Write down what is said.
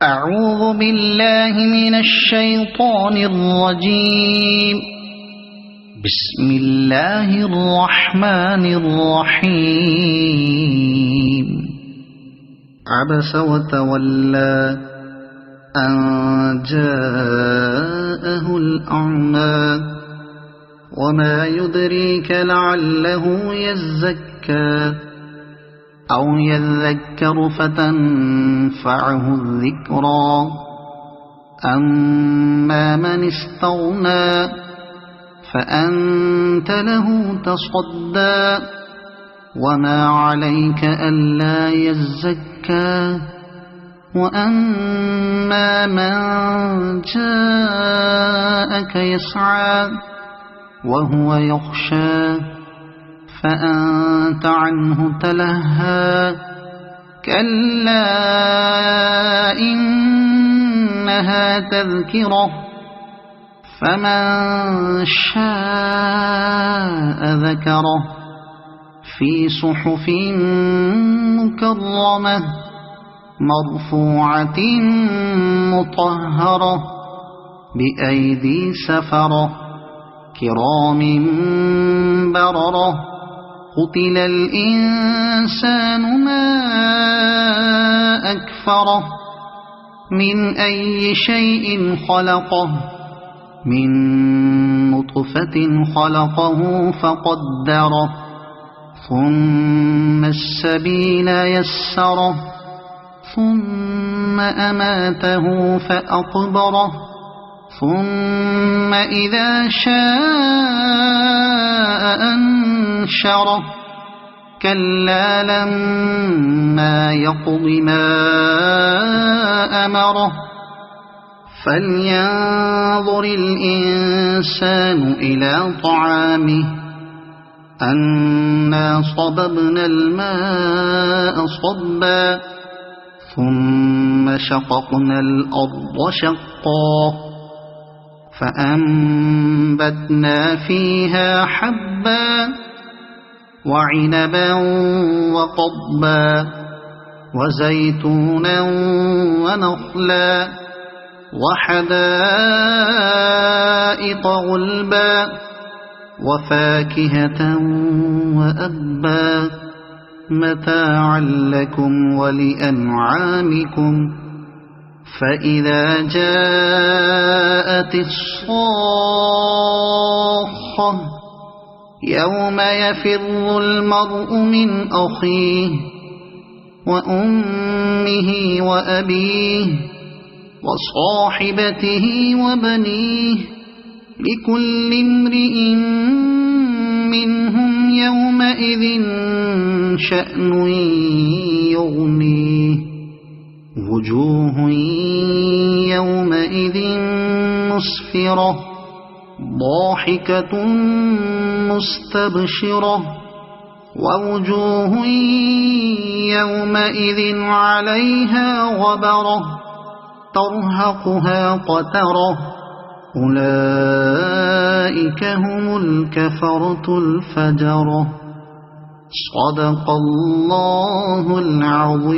أعوذ بالله من الشيطان الرجيم. بسم الله الرحمن الرحيم. عبس وتولى أن جاءه الأعمى وما يدريك لعله يزكى أو يذكر فتنفعه الذكرى أما من استغنى فأنت له تصدى وما عليك ألا يزكى وأما من جاءك يسعى وهو يخشى فأنت عنه تلهى كلا إنها تذكرة فمن شاء ذكره في صحف مكرمة مرفوعة مطهرة بأيدي سفرة كرام بررة قتل الإنسان ما أكفره من أي شيء خلقه من نطفة خلقه فقدره ثم السبيل يسره ثم أماته فأقبره ثم إذا شاء أنشره كلا لما يقض ما أمره فلينظر الإنسان إلى طعامه أنا صببنا الماء صبا ثم شققنا الأرض شقا فأنبتنا فيها حبا وعنبا وقضبا وزيتونا ونخلا وحدائق غلبا وفاكهة وأبا متاعا لكم ولأنعامكم فإذا جاءت الصاخة يوم يفر المرء من أخيه وأمه وأبيه وصاحبته وبنيه لكل امرئ منهم يومئذ شأن يغنيه وجوه يومئذ مسفرة ضاحكة مستبشرة ووجوه يومئذ عليها غبرة ترهقها قترة أولئك هم الكفرة الفجرة صدق الله العظيم.